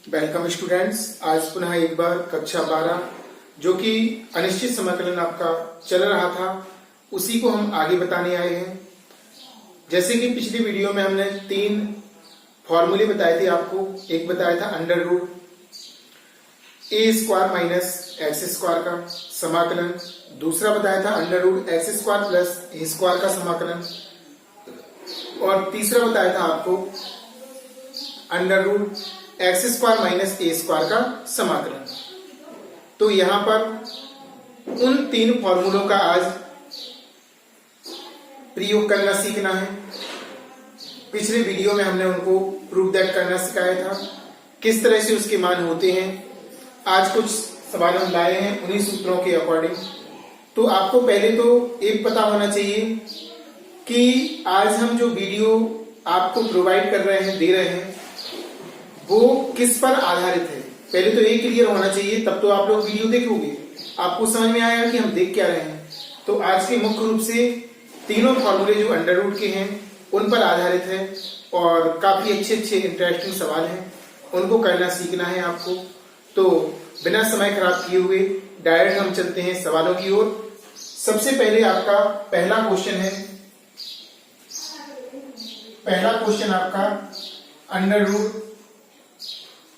Welcome students. आज पुनः एक बार कक्षा 12 जो कि अनिश्चित समाकलन आपका चल रहा था उसी को हम आगे बताने आए हैं। जैसे कि पिछली वीडियो में हमने 3 फॉर्मूले बताए थे आपको। एक बताया था under root A square minus x square का समाकलन, दूसरा बताया था under root x square plus ए स्क्वायर का समाकलन, और तीसरा बताया था आपको under root x square minus A square का समाकलन। तो यहां पर उन 3 फॉर्मूलों का आज प्रयोग करना सीखना है। पिछले वीडियो में हमने उनको प्रूव दैट करना सिखाया था, किस तरह से उसके मान होते हैं। आज कुछ सवाल हम लाए हैं उन्हीं सूत्रों के अकॉर्डिंग। तो आपको पहले तो एक पता होना चाहिए कि आज हम जो वीडियो आपको प्रोवाइड कर रहे हैं, दे रहे हैं, वो किस पर आधारित है। पहले तो ये क्लियर होना चाहिए, तब तो आप लोग वीडियो देखोगे, आपको समझ में आएगा कि हम देख क्या रहे हैं। तो आज के मुख्य रूप से तीनों फॉर्मूले जो अंडर रूट के हैं उन पर आधारित है और काफी अच्छे इंटरेस्टिंग सवाल हैं, उनको करना सीखना है आपको। तो बिना समय खराब किए हुए डायरेक्ट हम चलते हैं सवालों की ओर। सबसे पहले आपका पहला क्वेश्चन आपका under root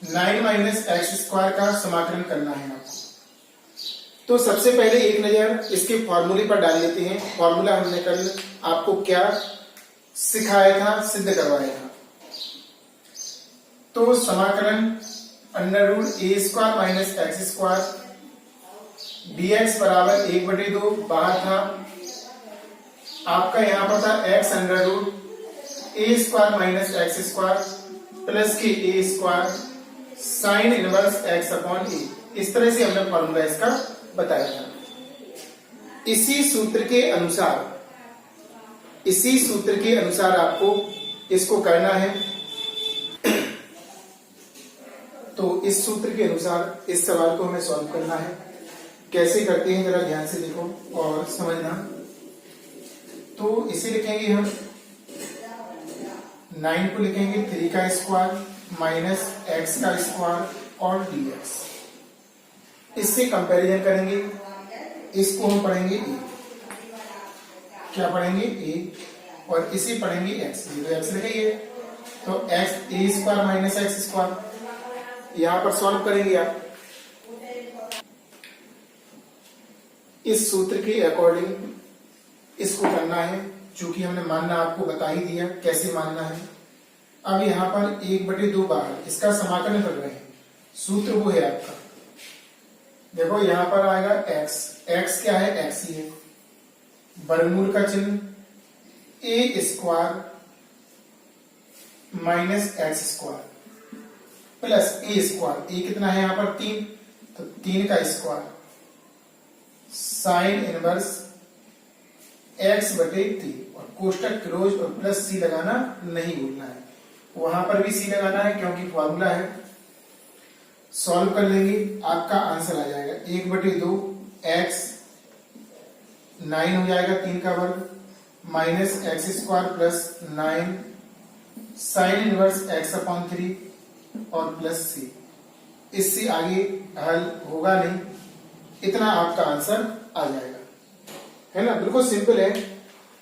9 minus x square का समाकलन करना है आपको। तो सबसे पहले एक नजर इसके फॉर्मूले पर डाल लेते हैं। फॉर्मूला हमने कल आपको क्या सिखाया था, सिद्ध करवाया था। तो समाकलन under root A square minus x square dx बराबर 1/2 बाहर था आपका, यहां पर था x under root A square minus x square plus के A square sine inverse X upon A. इस तरह से हमने फॉर्मूला इसका बताया था। इसी सूत्र के अनुसार आपको इसको करना है। तो इस सूत्र के अनुसार इस सवाल को हमें सॉल्व करना है। कैसे करते हैं जरा ध्यान से देखो और समझना। तो इसे लिखेंगे हम 9 को लिखेंगे 3 का स्क्वायर माइनस एक्स का स्क्वायर और dx। इससे कंपैरिजन करेंगे, इसको हम पढ़ेंगे a। क्या पढ़ेंगे? a। और इसे पढ़ेंगे x। ये तो x लिखेंगे, तो x a square minus x square यहां पर सॉल्व करेंगे आप। इस सूत्र के अकॉर्डिंग इसको करना है, चूंकि हमने मानना आपको बता ही दिया कैसे मानना है। अब यहां पर 1/2 बाहर इसका समाकलन कर रहे हैं। सूत्र वो है आपका, देखो यहां पर आएगा x क्या है? x ही है। वर्गमूल का चिन्ह a square minus x square plus a square. a कितना है यहां पर? 3, तो 3 का स्क्वायर साइन इनवर्स x/3 और कोष्टक क्लोज और प्लस c लगाना नहीं भूलना है। वहां पर भी c लगाना है क्योंकि फॉर्मूला है। सॉल्व कर लेंगे, आपका आंसर आ जाएगा 1/2 x 9 हो जाएगा 3 का वर्ग minus x square plus 9 sine inverse x upon 3 और प्लस c। इससे आगे हल होगा नहीं, इतना आपका आंसर आ जाएगा, है ना। बिल्कुल सिंपल है।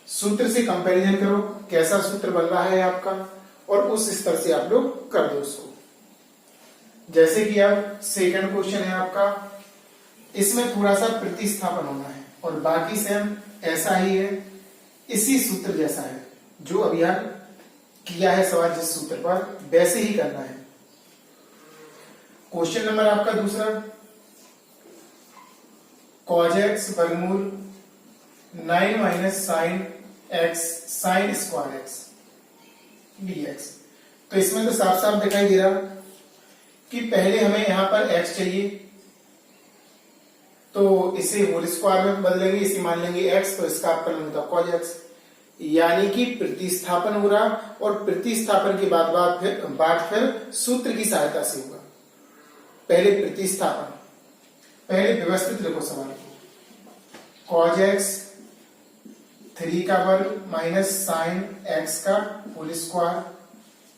सूत्र से कंपैरिजन करो कैसा सूत्र बन रहा है आपका, और उस स्तर से आप लोग कर दो उसको। जैसे कि अब सेकंड क्वेश्चन है आपका, इसमें थोड़ा सा प्रतिस्थापन होना है और बाकी सेम ऐसा ही है, इसी सूत्र जैसा है जो अभी किया है सवाल। जिस सूत्र पर वैसे ही करना है। क्वेश्चन नंबर आपका दूसरा, cos x वर्गमूल 9 minus sine x sine square x dx। तो इसमें तो साफ साफ दिखाई दे रहा कि पहले हमें यहां पर x चाहिए, तो इसे होल स्क्वायर में बदलेंगे, इसे मान लेंगे x, तो इसका अपकलन होता cos x। यानी कि प्रतिस्थापन हो रहा, और प्रतिस्थापन के बाद फिर सूत्र की सहायता से होगा। पहले प्रतिस्थापन, पहले व्यवस्थित लिखो सवाल को। cos x 3 का वर्ग माइनस साइन x का होल स्क्वायर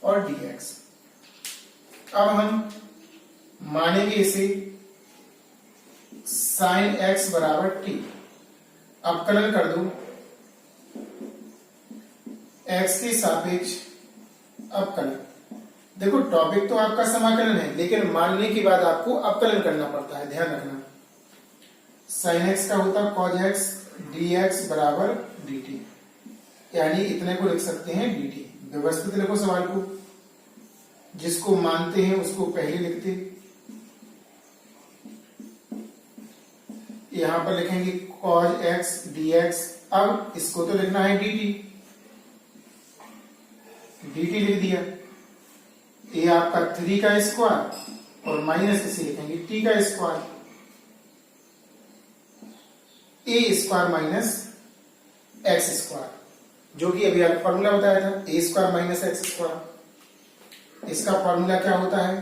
और dx। अब हम मानेंगे इसे साइन एक्स बराबर टी। अवकलन कर दो एक्स के सापेक्ष अवकलन। देखो टॉपिक तो आपका समाकलन है, लेकिन मानने के बाद आपको अवकलन करना पड़ता है, ध्यान रखना। साइन एक्स का होता कॉज एक्स डी एक्स बराबर डी टी, यानी इतने को लिख सकते हैं डी टी। व्यवस्थित लिखो सवाल को, जिसको मानते हैं उसको पहले लिखते, यहां पर लिखेंगे cos x dx। अब इसको तो लिखना है dt, dt लिख दिया। ये आपका 3 का स्क्वायर और माइनस इसे लिखेंगे t का square, a square minus x square, जो कि अभी आपको फॉर्मूला बताया था, a square minus x square. इसका फॉर्मूला क्या होता है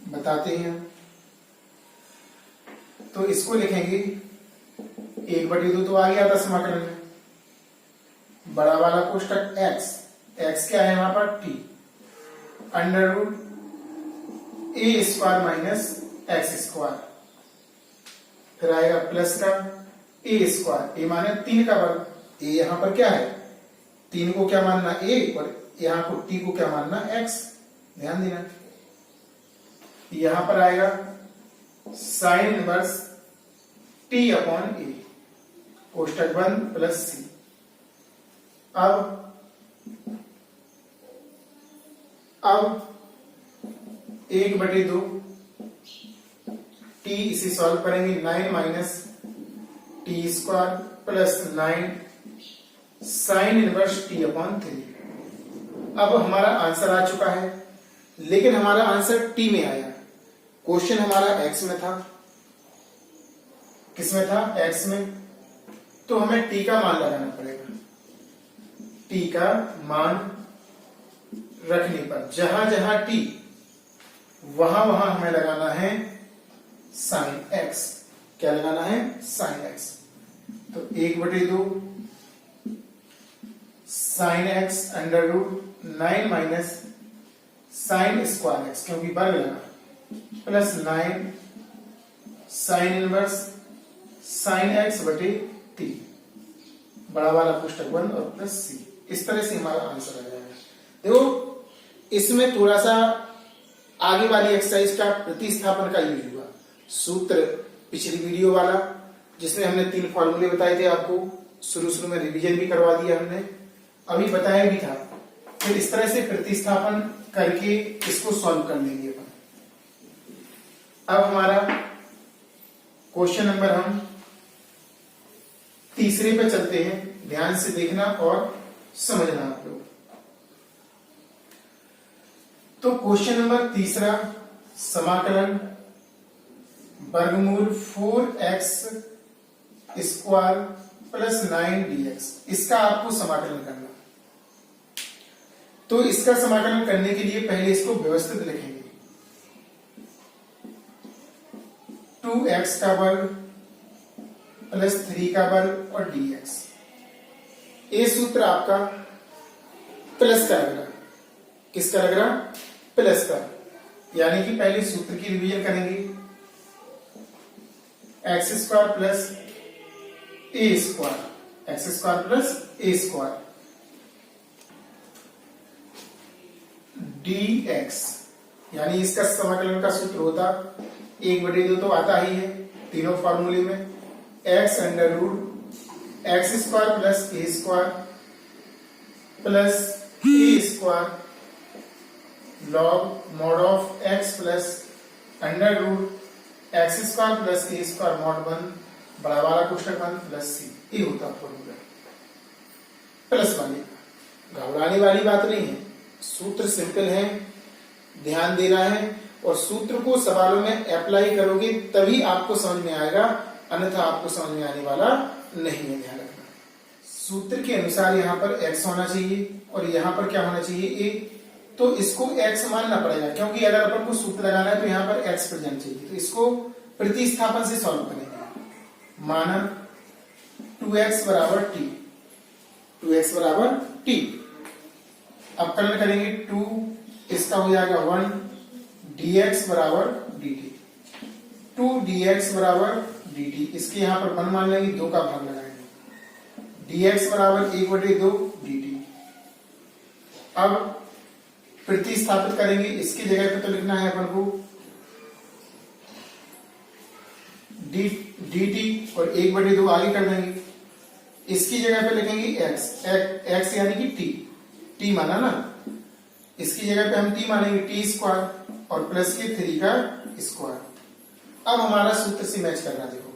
बताते हैं। तो इसको लिखेंगे 1/2 तो आ गया था समाकलन में, बड़ा वाला कोष्टक x, x क्या है वहां पर t, under root a square minus x square, फिर आएगा प्लस का a स्क्वायर, a माने 3 का वर्ग, a यहां पर क्या है 3 को क्या मानना a और यहां को t को क्या मानना x, ध्यान देना। यहां पर आएगा sign inverse t upon a, कोष्टक बंद प्लस c। अब 1/2 t, इसे सॉल्व करेंगे 9 minus T square plus 9 sine inverse t upon 3। अब हमारा आंसर आ चुका है, लेकिन हमारा आंसर t में आया। क्वेश्चन हमारा x में था, किस में था x में, तो हमें t का मान लगाना पड़ेगा। t का मान रखने पर जहां जहां t, वहां वहां हमें लगाना है साइन x। क्या लगाना है साइन x। तो 1/2 sine x under root 9 minus sine square x, क्योंकि वर्ग लगा, plus 9 sine inverse sine x बटे t, बड़ा वाला पुस्तक 1 और प्लस c। इस तरह से हमारा आंसर आ जाएगा। देखो इसमें थोड़ा सा आगे वाली एक्सरसाइज का प्रतिस्थापन का यूज हुआ। सूत्र पिछली वीडियो वाला जिसमें हमने 3 फॉर्मूले बताए थे आपको, शुरू में रिवीजन भी करवा दिया हमने, अभी बताया भी था। फिर इस तरह से प्रतिस्थापन करके इसको सॉल्व कर लेंगे अपन। अब हमारा क्वेश्चन नंबर हम तीसरे पे चलते हैं, ध्यान से देखना और समझना आप लोग। तो क्वेश्चन नंबर तीसरा, समाकलन वर्गमूल 4x स्क्वायर प्लस 9 dx, इसका आपको समाकलन करना। तो इसका समाकलन करने के लिए पहले इसको व्यवस्थित लिखेंगे। 2x का वर्ग प्लस 3 का वर्ग और dx। ये सूत्र आपका प्लस का लग रहा, किसका लग रहा प्लस का, यानी कि पहले सूत्र की रिवीजन करेंगे। एक्स स्क्वायर प्लस ए स्क्वायर, एक्स स्क्वायर प्लस ए स्क्वायर dx, यानी इसका समाकलन का सूत्र होता 1/2 तो आता ही है तीनों फॉर्मूले में, x under root x square plus A square plus A square log mod of x plus under root x square plus A square mod 1 बड़ा वाला कोष्टक 1 प्लस c। ये होता फॉर्मूला प्लस वाले। घबराने वाली बात नहीं है, सूत्र सिंपल है, ध्यान देना है, और सूत्र को सवालों में अप्लाई करोगे तभी आपको समझ में आएगा, अन्यथा आपको समझ में आने वाला नहीं है। ध्यान रखना, सूत्र के अनुसार यहाँ पर x होना चाहिए और यहाँ पर क्या होना चाहिए a, तो इसको x मानना पड़ेगा, क्योंकि अगर अपन को सूत्र लगाना है तो यहाँ पर x प्रेजेंट चाहिए। तो इसको प्रतिस्थापन से सॉल्व करेंगे। माना 2x बराबर t, 2x बराबर t, अवकलन करेंगे 2, इसका हो जाएगा 1, dx बराबर dt। 2dx बराबर dt, इसके यहां पर 1 मान लेंगे, 2 का भाग लगाएंगे, dx बराबर 1/2 dt। अब प्रतिस्थापित करेंगे, इसकी जगह पे तो लिखना है अपन को dt और 1/2 आगे कर देंगे, इसकी जगह पे लिखेंगे x यानी कि t माना ना, इसकी जगह पे हम t मानेंगे t² और प्लस के 3 का स्क्वायर। अब हमारा सूत्र से मैच कर रहा है, देखो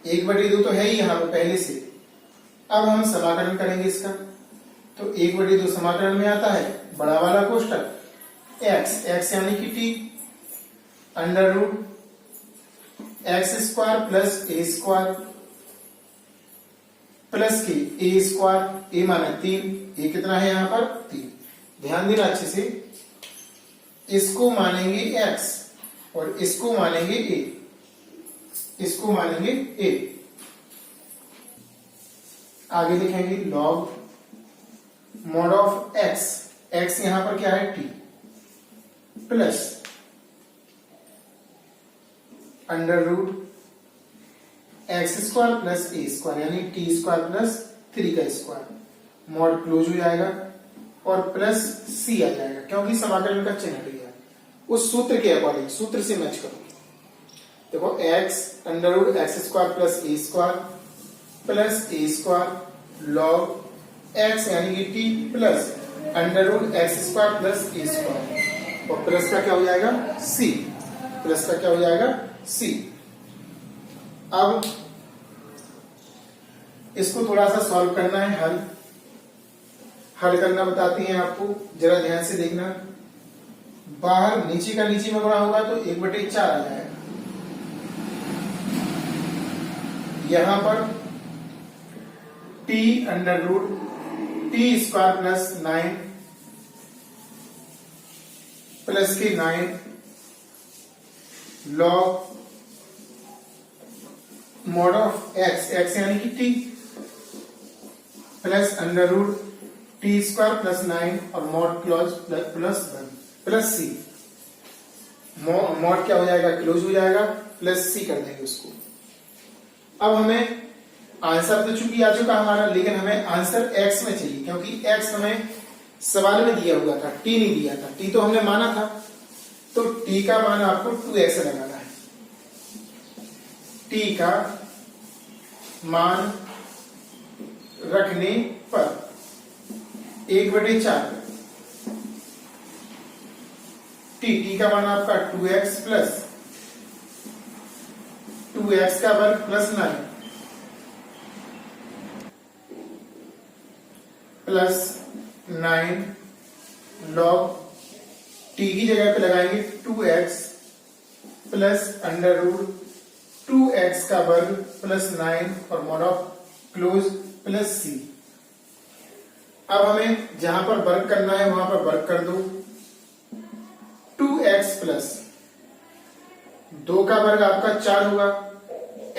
1/2 तो है ही यहां पे पहले से। अब हम समाकलन करेंगे इसका, तो 1/2 समाकलन में आता है बड़ा वाला कोष्टक x यानी कि t under root x² plus a² plus के a², a माना 3, ये कितना है यहां पर 3। ध्यान देना अच्छे से, इसको मानेंगे x और इसको मानेंगे a, इसको मानेंगे a। आगे लिखेंगे log mod ऑफ x यहां पर क्या है t, plus under root x² plus a² यानी t² प्लस 3 का स्क्वायर, मॉड क्लोज हो जाएगा और प्लस c आ जाएगा, क्योंकि समाकलन का चिन्ह हट गया उस सूत्र के अकॉर्डिंग। सूत्र से मैच करो, देखो x under root x² plus a² plus a² log x यानी कि t plus under root x² plus a² और प्लस का क्या हो जाएगा c, प्लस का क्या हो जाएगा c। अब इसको थोड़ा सा सॉल्व करना है, हल करना बताते हैं आपको, जरा ध्यान से देखना। बाहर नीचे का नीचे में गुणा होगा तो 1/4 आ जाएगा, यहां पर t under root t² plus 9 plus के 9 लॉग मॉड ऑफ x यानी कि t plus under root t² plus 9 और mod close plus 1 plus c, mod क्या हो जाएगा क्लोज हो जाएगा, प्लस c कर देंगे उसको। अब हमें आंसर तो चूंकि आ चुका हमारा, लेकिन हमें आंसर x में चाहिए, क्योंकि x हमें सवाल में दिया हुआ था, t नहीं दिया था, t तो हमने माना था, तो t का मान आपको 2x लगाना है। t का मान रखने पर 1/4 t का मान आपका 2x प्लस 2x का वर्ग प्लस 9 प्लस 9 लॉग t की जगह पे लगाएंगे 2x plus under root 2x का वर्ग प्लस 9 और mod of close plus c। अब हमें जहां पर वर्ग करना है वहां पर वर्ग कर दो, 2x प्लस 2 का वर्ग आपका 4 होगा,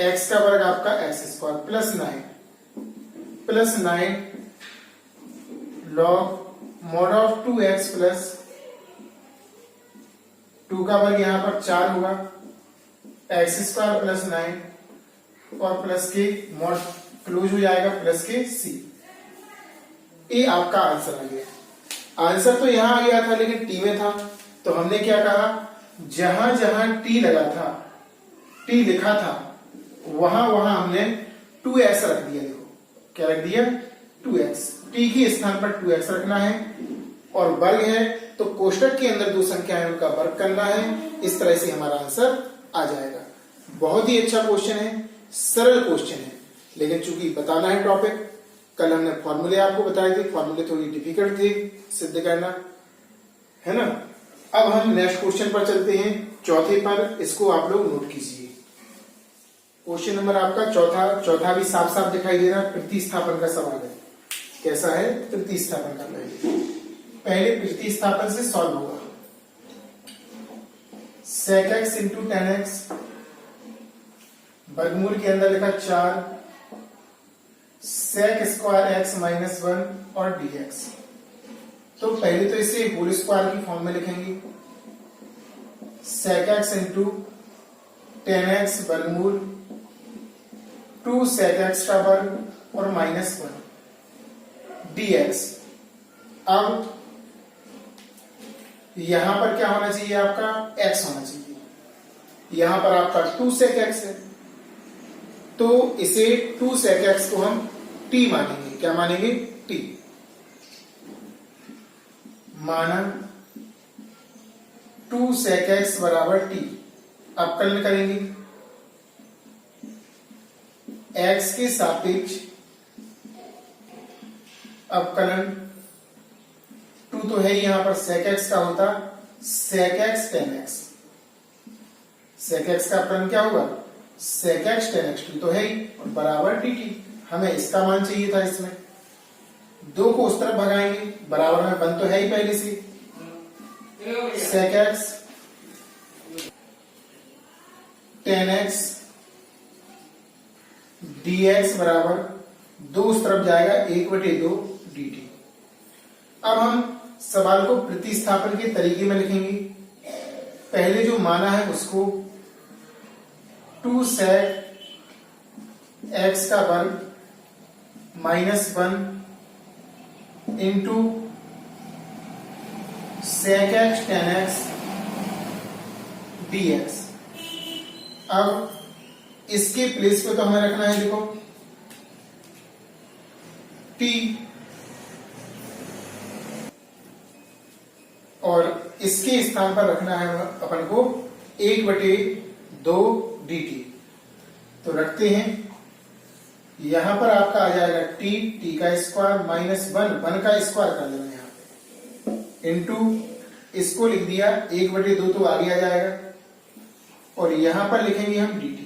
x का वर्ग आपका x² plus 9 log mod of 2x plus 2 का वर्ग यहां पर 4 होगा, x² प्लस 9 और प्लस के मॉड क्लोज हो जाएगा प्लस के c। ये आपका आंसर आ गया। आंसर तो यहां आ गया था लेकिन t में था, तो हमने क्या कहा, जहां जहां t लगा था, t लिखा था, वहां वहां हमने 2x रख दिया। देखो क्या रख दिया 2x, t के स्थान पर 2x रखना है और वर्ग है तो कोष्टक के अंदर दो संख्याएं उनका वर्ग करना है। इस तरह से हमारा आंसर आ जाएगा। बहुत ही अच्छा क्वेश्चन है, सरल क्वेश्चन है, लेकिन चूंकि बताना है टॉपिक, कल हमने फॉर्मूले आपको बताए थे, फॉर्मूले थोड़ी डिफिकल्ट थे सिद्ध करना, है ना। अब हम नेक्स्ट क्वेश्चन पर चलते हैं, चौथे पर। इसको आप लोग नोट कीजिए। क्वेश्चन नंबर आपका चौथा भी साफ साफ दिखाई दे रहा है, प्रतिस्थापन का सवाल है। कैसा है प्रतिस्थापन का, पहले प्रतिस्थापन से सॉल्व होगा। sec x into ten x, वर्गमूल के अंदर लिखा 4, sec स्क्वायर x माइनस 1 और dx। तो पहले तो इसे होल स्क्वायर की फॉर्म में लिखेंगे, sec x इंटू 10x वर्गमूल 2 sec x का वर्ग और -1 dx। अब यहां पर क्या होना चाहिए, आपका x होना चाहिए। यहां पर आपका 2 sec x है, तो इसे 2 sec x को हम t मानेंगे। क्या मानेंगे? t। माना 2 sec x बराबर t। अवकलन करेंगे x के सापेक्ष अवकलन। 2 तो है ही, यहां पर sec x का होता sec x tan x। sec x का अवकलन क्या होगा? sec x tan x। 2 तो है ही और बराबर dt। हमें इसका मान चाहिए था। इसमें 2 को उस तरफ भगाएंगे, बराबर में 1 तो है ही पहले से। sec x tan x dx बराबर 2 उस तरफ जाएगा 1/2 dt। अब हम सवाल को प्रतिस्थापन के तरीके में लिखेंगे। पहले जो माना है उसको 2 sec x का वर्ग -1 into sec x tan x dx। अब इसके प्लेस पे तो हमें रखना है, देखो t, और इसके स्थान पर रखना है अपन को 1/2 dt। तो रखते हैं, यहां पर आपका आ जाएगा t का स्क्वायर -1 का स्क्वायर कर देना यहां पे, इंटू इसको लिख दिया 1/2 तो आगे आ जाएगा, और यहां पर लिखेंगे हम dt।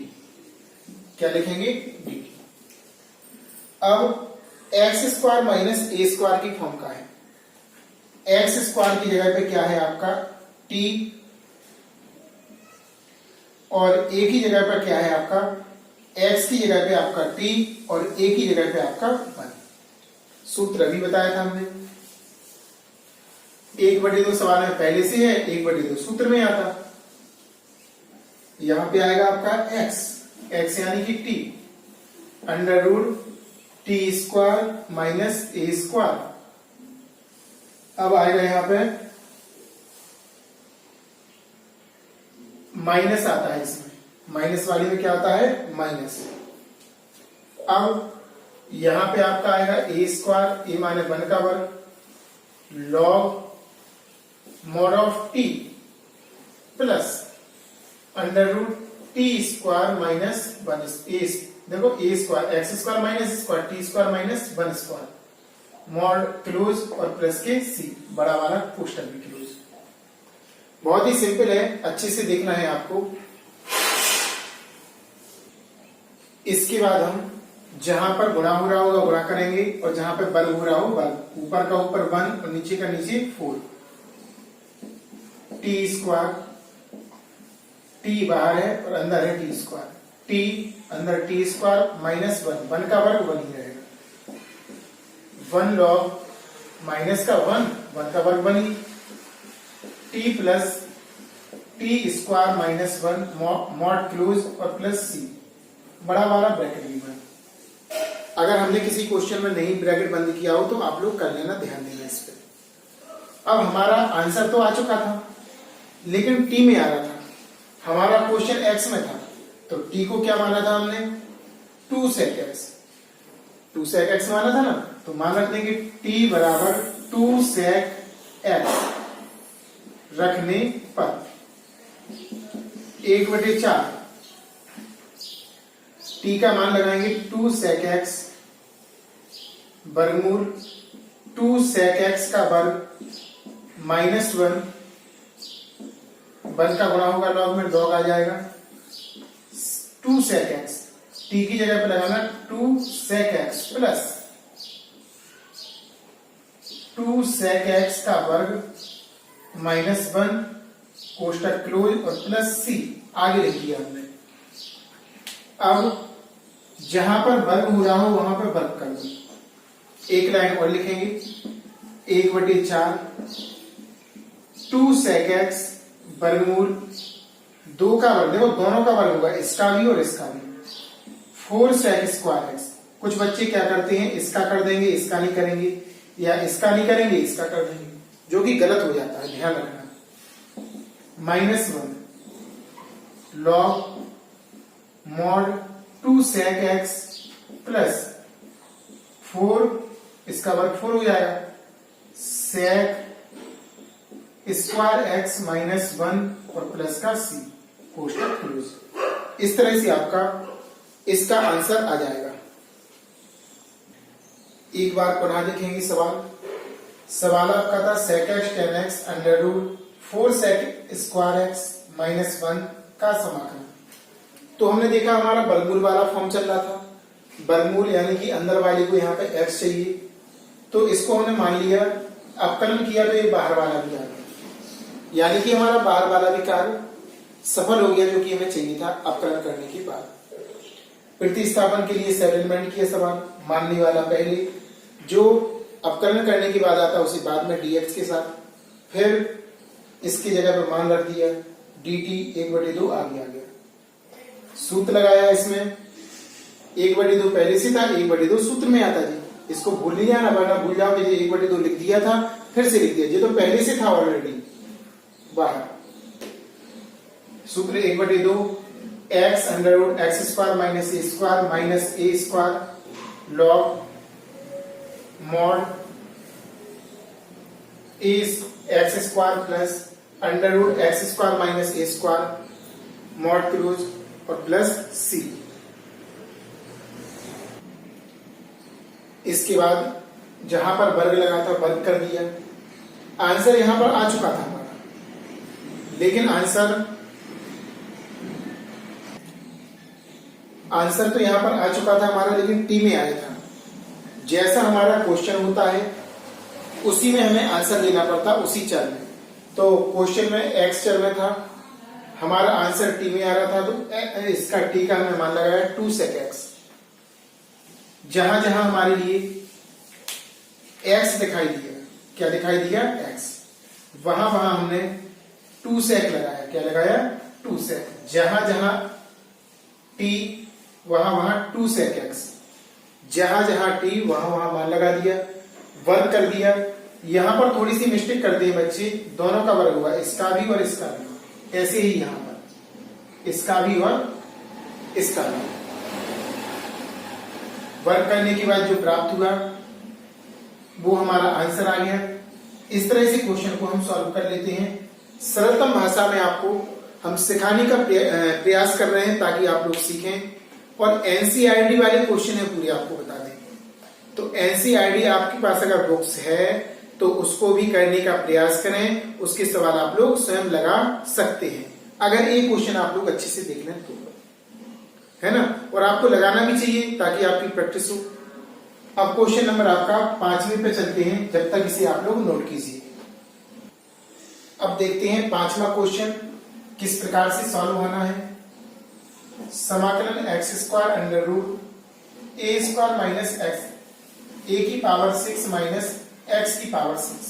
क्या लिखेंगे? dt। अब x square minus a square की फॉर्म का है। x स्क्वायर की जगह पे क्या है आपका t, और a की जगह पर क्या है आपका x की जगह पे आपका t, और a की जगह पे आपका 1। सूत्र अभी बताया था हमने। 1/2 सवाल में पहले से है, 1/2 सूत्र में आता। यहां पे आएगा आपका x यानी कि t, under root t square minus a square. अब आएगा यहां पे माइनस आता है, इसमें माइनस वाली में क्या आता है? माइनस। अब यहां पे आपका आएगा a स्क्वायर, a माने 1 का वर्ग, log mod of t plus under root t square minus 1। देखो a square x square minus square t square minus 1 square, mod close और प्लस के c, बड़ा वाला पोस्टर भी क्लोज। बहुत ही सिंपल है, अच्छे से देखना है आपको। इसके बाद हम जहां पर गुणा हो रहा होगा गुणा करेंगे, और जहां पे वर्ग हो रहा हो वर्ग। ऊपर का ऊपर 1 और नीचे का नीचे 4। टी स्क्वायर, टी बाहर है और अंदर है टी स्क्वायर, टी अंदर टी स्क्वायर माइनस 1 का वर्ग 1 ही रहेगा। 1 लॉग माइनस का 1 का वर्ग 1 ही, T plus T square minus 1 mod close और प्लस सी, बड़ा वाला ब्रैकेट भी बंद। अगर हमने किसी क्वेश्चन में नहीं ब्रैकेट बंद किया हो तो आप लोग कर लेना, ध्यान देना इस पे। अब हमारा आंसर तो आ चुका था, लेकिन टी में आ रहा था। हमारा क्वेश्चन एक्स में था, तो टी को क्या माना था हमने? 2 sec x। 2 sec x माना था ना, तो मान रख देंगे टी बराबर 2 sec x रखने पर 1/4 टी का मान लगाएंगे 2 sec x वर्गमूल 2 sec x का वर्ग माइनस 1 का गुणा होगा लॉग में, लॉग आ जाएगा 2 sec x। टी की जगह पे लगाना 2 sec x plus 2 sec x का वर्ग माइनस 1 कोष्टक क्लोज और प्लस सी आगे लिख दिया हमने। अब जहां पर वर्ग हो रहा हो वहां पर वर्ग कर दो। एक लाइन और लिखेंगे 1/4 2 sec x वर्गमूल 2 का वर्ग, देखो दोनों का वर्ग होगा, इसका भी और इसका भी। 4 sec स्क्वायर एक्स। कुछ बच्चे क्या करते हैं, इसका कर देंगे, इसका नहीं करेंगे, या इसका नहीं करेंगे, इसका कर देंगे, जो कि गलत हो जाता है, ध्यान रखना। -1 log mod 2 sec x plus 4, इसका वर्ग 4 हो जाएगा, sec स्क्वायर एक्स -1 और प्लस का c, कोष्टक क्लोज। इस तरह से आपका इसका आंसर आ जाएगा। एक बार पुनः लिखेंगे सवाल। सवाल आपका था sec x tan x under root 4 sec square x -1 का समाकलन। तो हमने देखा हमारा वर्गमूल वाला फॉर्म चल रहा था, वर्गमूल यानी कि अंदर वाले को यहाँ पे x चाहिए, तो इसको हमने मान लिया, अवकलन किया तो ये बाहर वाला भी आ गया, यानी कि हमारा बाहर वाला भी कार्य सफल हो गया, जो कि हमें चाहिए था अवकलन करने के बाद। प्रतिस्थापन के लिए सेटलमेंट किया सवाल, मानने वाला पहले, जो अवकलन करने के बाद आता उसे बाद में dx के साथ, फिर इसकी जगह पर मान रख दिया, dt 1/2 आगे आ गया। सूत्र लगाया इसमें, 1/2 पहले से था, 1/2 सूत्र में आता जी, इसको भूल नहीं जाना, वरना भूल जाओगे जी 1/2 लिख दिया था फिर से लिख दिया, ये तो पहले से था ऑलरेडी बाहर। सूत्र 1/2 x under root x square minus A square log mod A X square plus under root x square minus A square mod close और प्लस c। इसके बाद जहां पर वर्ग लगा था वर्ग कर दिया। आंसर यहां पर आ चुका था हमारा, लेकिन आंसर तो यहां पर आ चुका था हमारा, लेकिन टी में आया था। जैसा हमारा क्वेश्चन होता है उसी में हमें आंसर देना पड़ता, उसी चर में। तो क्वेश्चन में एक्स चर में था, हमारा आंसर टी में आ रहा था, तो इसका टी का हमें मान लगाया 2 sec x। जहां जहां हमारे लिए x दिखाई दिया, क्या दिखाई दिया, x, वहां वहां हमने 2 sec लगाया, क्या लगाया, 2 sec। जहां जहां t वहां वहां 2 sec x, जहां जहां t वहां वहां मान लगा दिया, वर्ग कर दिया। यहां पर थोड़ी सी मिस्टेक करते हैं बच्चे, दोनों का वर्ग हुआ, इसका भी और इसका भी, ऐसे ही यहां पर इसका भी और इसका भी। वर्ग करने के बाद जो प्राप्त हुआ वो हमारा आंसर आ गया। इस तरह से क्वेश्चन को हम सॉल्व कर लेते हैं। सरलतम भाषा में आपको हम सिखाने का प्रयास कर रहे हैं ताकि आप लोग सीखें, और एनसीईआरटी वाले क्वेश्चन है पूरे आपको बता दें। तो एनसीईआरटी आपके पास अगर बुक्स है तो उसको भी करने का प्रयास करें, उसके सवाल आप लोग स्वयं लगा सकते हैं, अगर एक क्वेश्चन आप लोग अच्छे से देख लें तो, है ना। और आपको लगाना भी चाहिए ताकि आपकी प्रैक्टिस हो। अब क्वेश्चन नंबर आपका 5वें पे चलते हैं, जब तक इसे आप लोग नोट कीजिए। अब देखते हैं 5वां क्वेश्चन किस प्रकार से सॉल्व होना है। समाकलन x square under root A square minus x ए की पावर 6 माइनस एक्स की पावर 6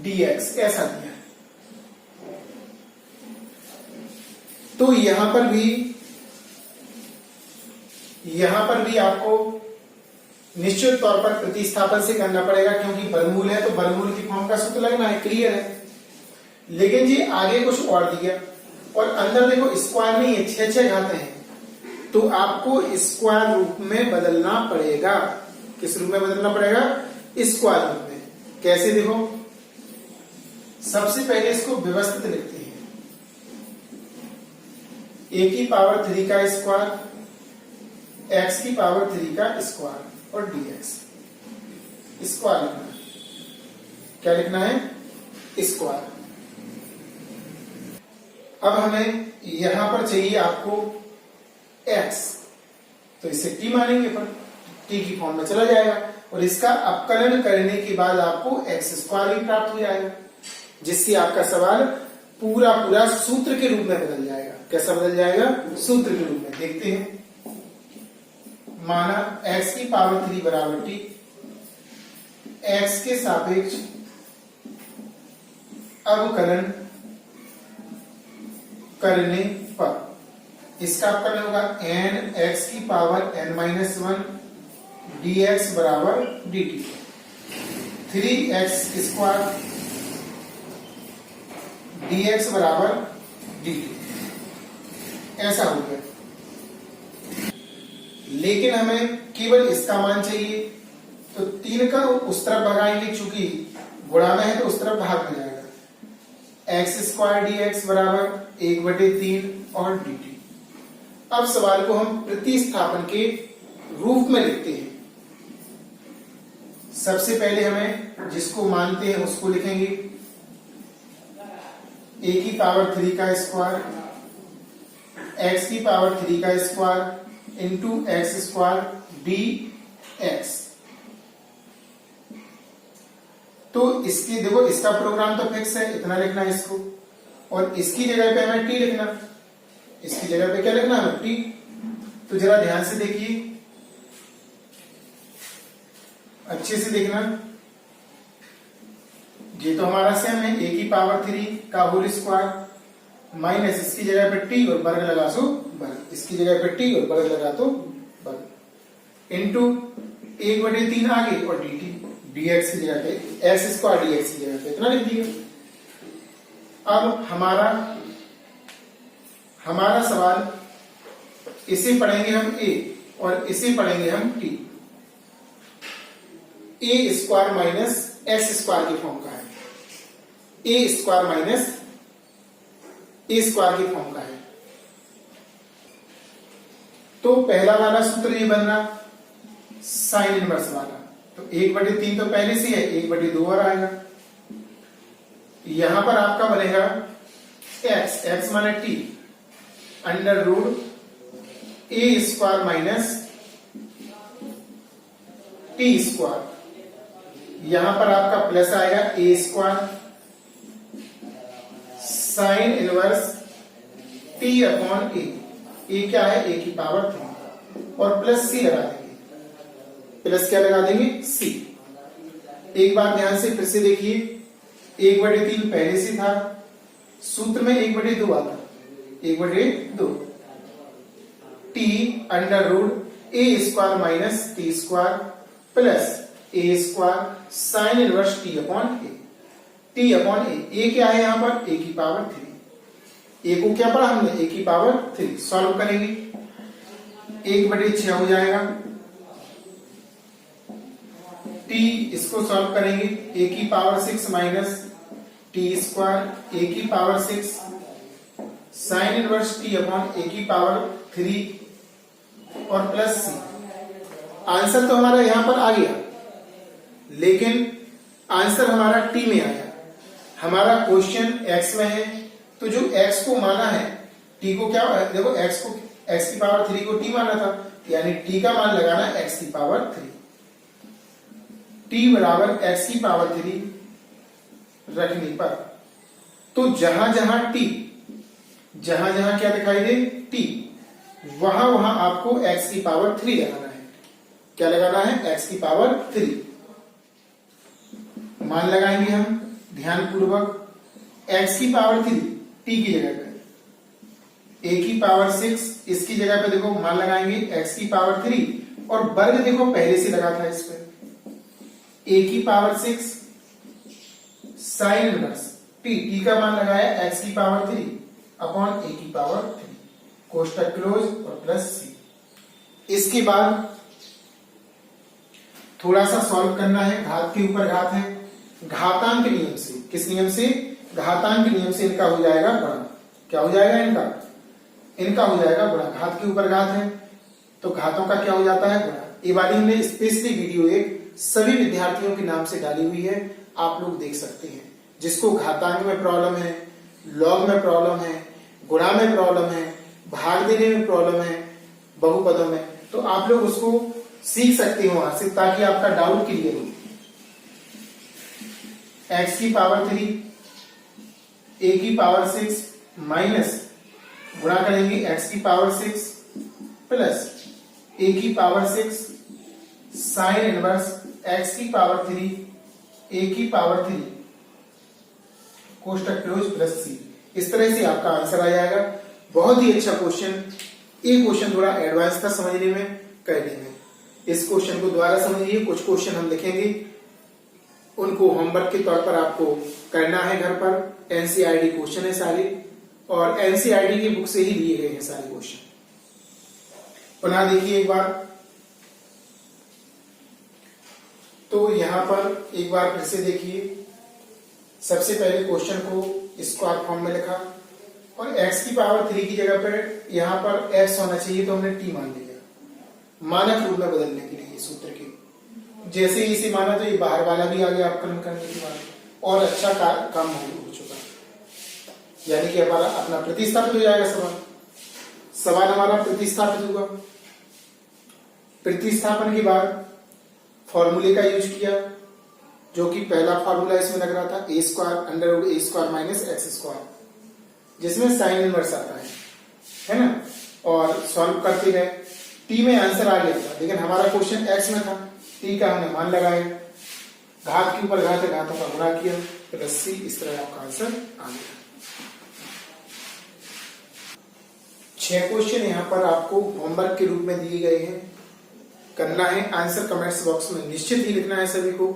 dx ऐसा दिया है। तो यहां पर भी आपको निश्चित तौर पर प्रतिस्थापन से करना पड़ेगा, क्योंकि वर्गमूल है तो वर्गमूल की फॉर्म का सूत्र लगना है, क्लियर है। लेकिन जी आगे कुछ और दिया, और अंदर देखो स्क्वायर नहीं है, 6 घाते हैं, तो आपको स्क्वायर रूप में बदलना पड़ेगा। किस रूप में बदलना पड़ेगा, स्क्वायर रूप में। कैसे, देखो सबसे पहले इसको व्यवस्थित लिखते हैं, ए की पावर 3 का स्क्वायर एक्स की पावर 3 का स्क्वायर और dx। स्क्वायर लिखना है, क्या लिखना है, स्क्वायर। अब हमें यहां पर चाहिए आपको x, तो इसे t मानेंगे, पर t की फॉर्म में चला जाएगा, और इसका अपकलन करने के बाद आपको x स्क्वायर भी प्राप्त हो जाएगा, जिससे आपका सवाल पूरा सूत्र के रूप में बदल जाएगा। कैसा बदल जाएगा, सूत्र के रूप में। देखते हैं, माना x की पावर 3 बराबर t, x के सापेक्ष अवकलन करने पर इसका आप करना होगा n x की पावर n-1 dx बराबर dt, 3x स्क्वायर dx बराबर dt, ऐसा हो गया। लेकिन हमें केवल इसका मान चाहिए, तो 3 का उस तरफ भगाएंगे, चूंकि गुणा में है तो उस तरफ भाग में जाएगा। x स्क्वायर dx बराबर 1/3 और dt। अब सवाल को हम प्रतिस्थापन के रूप में लिखते हैं। सबसे पहले हमें जिसको मानते हैं उसको लिखेंगे, a की पावर 3 का स्क्वायर x की पावर 3 का square into x square dx। तो इसकी देखो, इसका प्रोग्राम तो फिक्स है, इतना लिखना है इसको, और इसकी जगह पे हमें t लिखना। इसकी जगह पे क्या लिखना है? t। तो जरा ध्यान से देखिए, अच्छे से देखना। ये तो हमारा सेम है, a की पावर 3 का होल स्क्वायर माइनस इसकी जगह पे t और वर्ग लगा सो वर्ग, इसकी जगह पे t और वर्ग लगा तो वर्ग, इंटू 1/3 आगे और dt dx की जगह पे x स्क्वायर dx की जगह पे इतना लिख दिया। अब हमारा सवाल, इसे पढ़ेंगे हम a और इसे पढ़ेंगे हम t। a square minus x square की फॉर्म का है, a square minus a square की फॉर्म का है। तो पहला वाला सूत्र ये बन रहा साइन इनवर्स वाला, तो 1/3 तो पहले से है, 1/2 और आएगा। यहां पर आपका बनेगा x माने t under root a square minus t square, यहां पर आपका प्लस आएगा a square sine inverse t upon a क्या है? a की पावर 3 और प्लस c लगा देंगे। प्लस क्या लगा देंगे? c। एक बार ध्यान से फिर से देखिए, 1/3 पहले से था, सूत्र में 1/2 आता, 1/2 t under root a square minus t square plus a square sine inverse t upon a क्या है यहां पर? a की पावर 3। a को क्या पढ़ा हमने? a की पावर 3। सॉल्व करेंगे, 1/6 हो जाएगा, t इसको सॉल्व करेंगे, a की power 6 minus t square a की power 6 sign inverse t upon a की पावर 3 और प्लस c। आंसर तो हमारा यहां पर आ गया, लेकिन आंसर हमारा t में आया। हमारा क्वेश्चन x में है, तो जो x को माना है, t को क्या देखो, x की पावर 3 को t माना था, यानी t का मान लगाना x की पावर 3। t बराबर x की पावर 3 रखने पर, तो जहां जहां क्या दिखाई दे t, वहां आपको x की पावर 3 लगाना है। क्या लगाना है? x की पावर 3 मान लगाएंगे हम ध्यान पूर्वक। x की पावर 3 t की जगह पे, a की पावर 6 इसकी जगह पे देखो मान लगाएंगे x की पावर 3 और वर्ग देखो पहले से लगा था इस पे, a की पावर 6 साइन इनवर्स t का मान लगाया x की पावर 3 अपॉन a की पावर 3, कोष्टक क्लोज और प्लस c। इसके बाद थोड़ा सा सॉल्व करना है, घात के ऊपर घात है, घातांक नियम से। किस नियम से? घातांक नियम से इनका हो जाएगा गुणा। क्या हो जाएगा? इनका हो जाएगा गुणा। घात के ऊपर घात है तो घातों का क्या हो जाता है? गुणा। ये वाली हमने स्पेशली वीडियो एक सभी विद्यार्थियों के नाम से डाली हुई है, आप लोग देख सकते हैं। जिसको घातांक में प्रॉब्लम है, लॉग में प्रॉब्लम है, गुणा में प्रॉब्लम है, भाग देने में प्रॉब्लम है, बहुपदों में, तो आप लोग उसको सीख सकते हो वहां से, ताकि आपका डाउट क्लियर हो। x की पावर 3 a की पावर 6 माइनस गुणा करेंगे x की पावर 6 प्लस a की पावर 6 साइन इनवर्स x की पावर 3 a की पावर 3 कोष्टक क्लोज प्लस c। इस तरह से आपका आंसर आ जाएगा। बहुत ही अच्छा क्वेश्चन। ये क्वेश्चन थोड़ा एडवांस था समझने में, करने में। इस क्वेश्चन को दोबारा समझिए। कुछ क्वेश्चन हम लिखेंगे, उनको होमवर्क के तौर पर आपको करना है घर पर। एनसीईआरटी क्वेश्चन है सारे, और एनसीईआरटी की बुक से ही लिए गए हैं सारे क्वेश्चन। पुनः देखिए एक बार। तो यहां पर एक बार फिर से देखिए। सबसे पहले क्वेश्चन को स्क्वायर फॉर्म में लिखा, और x की पावर 3 की जगह पर यहां पर x होना चाहिए, तो हमने t मान लिया मानक रूप में बदलने के लिए सूत्र के। जैसे ही इसे माना तो ये बाहर वाला भी आ गया अपकलन करने के बाद, और अच्छा काम हो चुका। यानी कि हमारा अपना प्रतिस्थापित हो जाएगा सवाल हमारा प्रतिस्थापित होगा। प्रतिस्थापन के बाद फॉर्मूले का यूज किया, जो कि पहला फॉर्मूला इसमें लग रहा था a² माइनस x², जिसमें साइन इनवर्स आता है ना। और सॉल्व करते गए, t में आंसर आ गया था, लेकिन हमारा क्वेश्चन x में था। t का हमने मान लगाया, घात के ऊपर घात घातों का गुणा किया, तो 80। इस तरह आपका आंसर आ गया। 6 क्वेश्चन यहाँ पर आपको होमवर्क के रूप में दिए गए हैं, करना है। आंसर कमेंट्स बॉक्स में निश्चित ही लिखना है सभी को।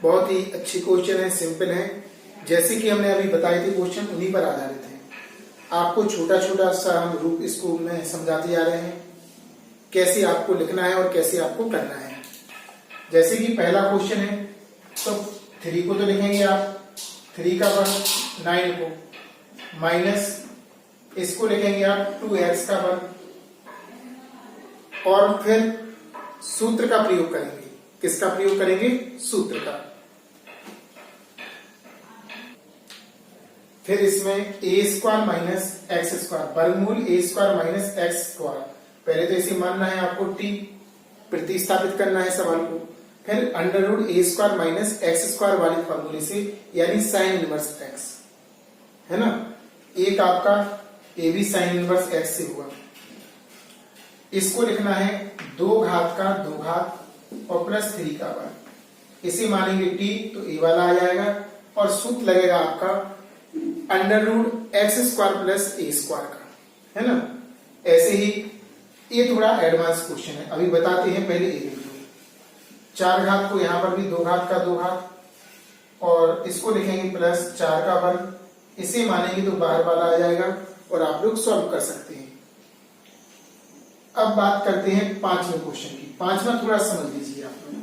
बहुत ही अच्छे क्वेश्चन है, सिंपल है, जैसे कि हमने अभी बताए थे क्वेश्चन, उन्हीं पर आधारित है। आपको छोटा छोटा सा हम रूप इसको में समझाते जा रहे हैं, कैसे आपको लिखना है और कैसे आपको करना है। जैसे कि पहला क्वेश्चन है, तो 3 को तो लिखेंगे आप 3 का वर्ग, 9 को, माइनस इसको लिखेंगे आप 2x का वर्ग, और फिर सूत्र का प्रयोग करेंगे। किसका प्रयोग करेंगे? सूत्र का। फिर इसमें a² माइनस x², वर्गमूल a² माइनस x²। पहले तो इसे मानना है आपको t, प्रतिस्थापित करना है सवाल को। फिर √a² माइनस x² वाले फॉर्मूले से, यानी साइन इनवर्स x, है ना। एक आपका a भी साइन इनवर्स x से हुआ। इसको लिखना है 2 घात का 2 घात और प्लस 3 का वर्ग। इसे मानेंगे t, तो a वाला आ जाएगा, और सूत्र लगेगा आपका √x² प्लस a² का, है ना। ऐसे ही ये थोड़ा एडवांस क्वेश्चन है, अभी बताते हैं। पहले ये देखो, 4 घात को यहां पर भी 2 घात का 2 घात, और इसको लिखेंगे प्लस 4 का वर्ग। इसे मानेंगे तो बाहर वाला आ जाएगा, और आप लोग सॉल्व कर सकते हैं। अब बात करते हैं 5वें क्वेश्चन की। 5वां थोड़ा समझ लीजिए आप लोग।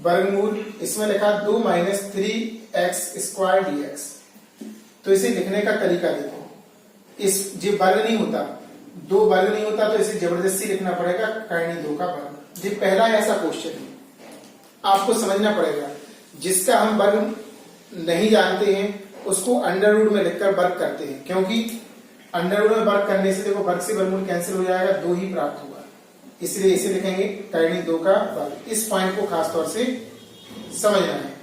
वर्गमूल इसमें लिखा 2 माइनस 3x² dx। तो इसे लिखने का तरीका देखो। इस जो वर्ग नहीं होता, 2 वर्ग नहीं होता, तो इसे जबरदस्ती लिखना पड़ेगा करनी 2 का वर्ग। ये पहला ऐसा क्वेश्चन है, आपको समझना पड़ेगा। जिसका हम वर्ग नहीं जानते हैं उसको अंडर रूट में लिखकर वर्ग करते हैं, क्योंकि अंडर रूट में वर्ग करने से देखो वर्ग से वर्गमूल कैंसिल हो जाएगा, 2 ही प्राप्त होगा। इसलिए इसे लिखेंगे करनी 2 का वर्ग। इस पॉइंट को खास तौर से समझना है।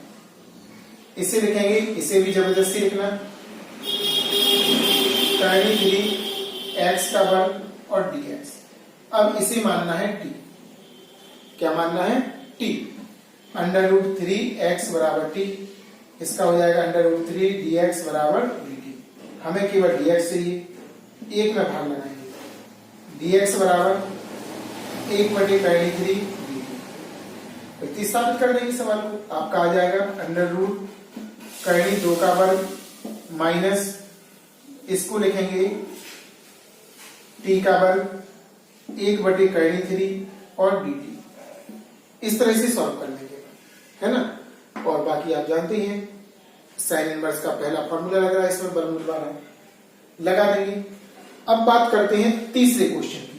इसे लिखेंगे, इसे भी जबरदस्ती लिखना, करनी 3x का वर्ग और dx। अब इसे मानना है t। क्या मानना है? t। √3x बराबर t, इसका हो जाएगा √3 dx बराबर dt। हमें केवल dx चाहिए, 1 में भाग लगाएंगे। dx बराबर 1/3 dt। प्रतिस्थापित कर देंगे सवाल को, आपका आ जाएगा करनी 2 का वर्ग माइनस इसको लिखेंगे t का वर्ग 1/3 और dt। इस तरह से सॉल्व कर लेंगे, है ना। और बाकी आप जानते हैं, साइन इनवर्स का पहला फॉर्मूला लग रहा है, इसमें वर्गमूल वाला लगा देंगे। अब बात करते हैं तीसरे क्वेश्चन की।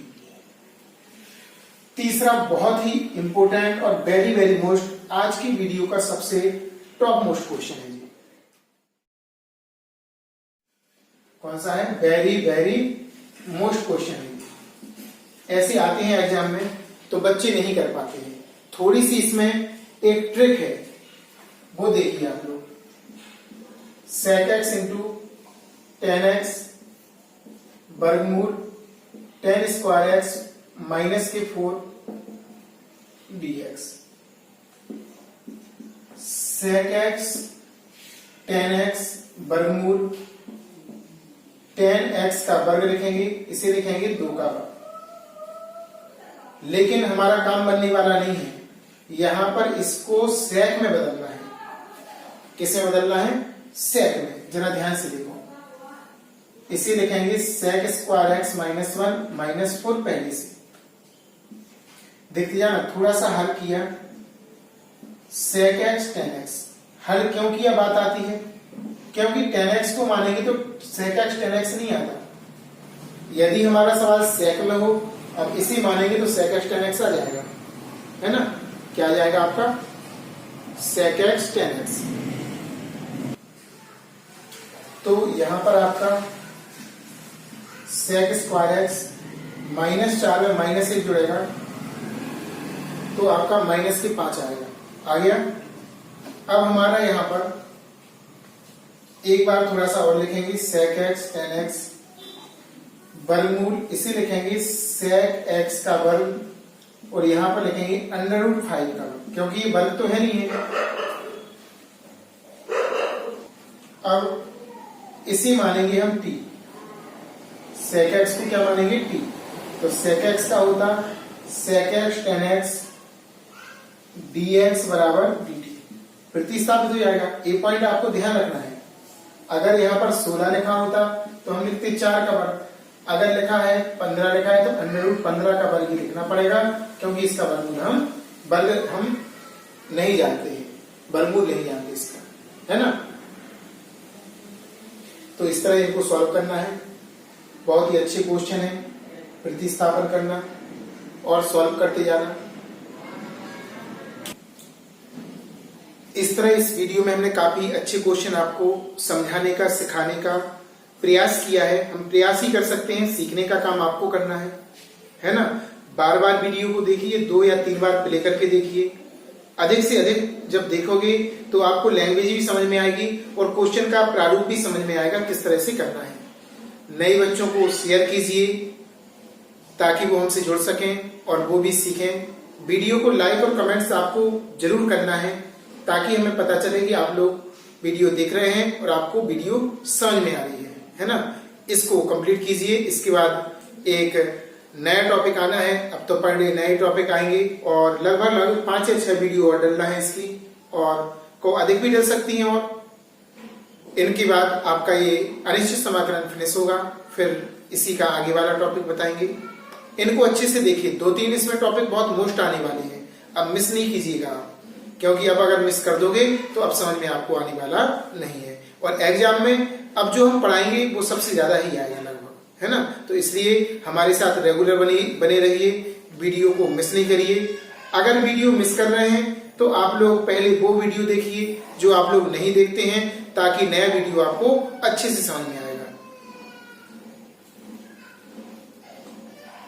तीसरा बहुत ही इंपॉर्टेंट और वेरी वेरी मोस्ट, आज की वीडियो का सबसे टॉप मोस्ट क्वेश्चन है जी। कौन सा है? वेरी वेरी मोस्ट क्वेश्चन है। ऐसे आते हैं एग्जाम में तो बच्चे नहीं कर पाते हैं। थोड़ी सी इसमें एक ट्रिक है, वो देखिए आप लोग। sec x into tan x वर्गमूल tan² x माइनस के 4 dx। sec x 10x वर्गमूल 10x का वर्ग लिखेंगे, इसे लिखेंगे 2 का वर्ग। लेकिन हमारा काम बनने वाला नहीं है, यहां पर इसको सेक में बदलना है। किसे बदलना है? सेक में। जरा ध्यान से देखो, इसे लिखेंगे sec square x minus 1 minus 4 पहले से। देखते जाना, थोड़ा सा हल किया, सेक एक्स 10x। हल क्यों किया बात आती है, क्योंकि 10x को मानेंगे तो सेक एक्स 10x नहीं आता। यदि हमारा सवाल सेक में हो, अब इसे मानेंगे तो सेक एक्स 10x आ जाएगा, है ना। क्या आ जाएगा आपका? Sec x 10x। तो यहां पर आपका सेक स्क्वायर एक्स माइनस 4 में माइनस 1 जुड़ेगा तो आपका माइनस के 5 आएगा। आ गया। अब हमारा यहां पर एक बार थोड़ा सा और लिखेंगे, सेक एक्स 10x वर्गमूल, इसे लिखेंगे सेक एक्स का वर्ग और यहां पर लिखेंगे √5 का वर्ग, क्योंकि ये वर्ग तो है नहीं है। अब इसे मानेंगे हम t, सेक एक्स को क्या मानेंगे? t। तो सेक एक्स का होता सेक एक्स 10x dx बराबर dt, प्रतिस्थापित हो जाएगा। एक पॉइंट आपको ध्यान रखना है, अगर यहाँ पर 16 लिखा होता तो हम लिखते 4 का वर्ग, अगर लिखा है 15 लिखा है तो √15 का वर्ग ही लिखना पड़ेगा, क्योंकि इसका वर्ग हम नहीं जानते हैं, वर्गमूल नहीं जानते इसका, है ना। तो इस तरह इनको सॉल्व करना है। बहुत ही अच्छे क्वेश्चन है, प्रतिस्थापन करना और सॉल्व करते जाना। इस तरह इस वीडियो में हमने काफी अच्छे क्वेश्चन आपको समझाने का, सिखाने का प्रयास किया है। हम प्रयास ही कर सकते हैं, सीखने का काम आपको करना है ना। बार बार वीडियो को देखिए, 2 या 3 बार प्ले करके देखिए। अधिक से अधिक जब देखोगे तो आपको लैंग्वेज भी समझ में आएगी और क्वेश्चन का प्रारूप भी समझ में आएगा, किस तरह से करना है। नए बच्चों को शेयर कीजिए ताकि वो हमसे जुड़ सकें और वो भी सीखें। वीडियो को लाइक और कमेंट्स आपको जरूर करना है, ताकि हमें पता चले कि आप लोग वीडियो देख रहे हैं और आपको वीडियो समझ में आ रही है ना। इसको कंप्लीट कीजिए। इसके बाद एक नया टॉपिक आना है, अब तो पर डे नए टॉपिक आएंगे और लगभग 5 या 6 वीडियो और डलना है इसकी, और को अधिक भी डल सकती हैं। और इनके बाद आपका ये अनिश्चित समाकलन फिनिश होगा, फिर इसी का आगे वाला टॉपिक बताएंगे। इनको अच्छे से देखिए, 2-3 इसमें टॉपिक बहुत मोस्ट आने वाले हैं, अब मिस नहीं कीजिएगा आप, क्योंकि अब अगर मिस कर दोगे तो अब समझ में आपको आने वाला नहीं है। और एग्जाम में अब जो हम पढ़ाएंगे वो सबसे ज्यादा ही आएगा लगभग, है ना। तो इसलिए हमारे साथ रेगुलर बने रहिए, वीडियो को मिस नहीं करिए। अगर वीडियो मिस कर रहे हैं तो आप लोग पहले वो वीडियो देखिए जो आप लोग नहीं देखते हैं, ताकि नया वीडियो आपको अच्छे से समझ में आए।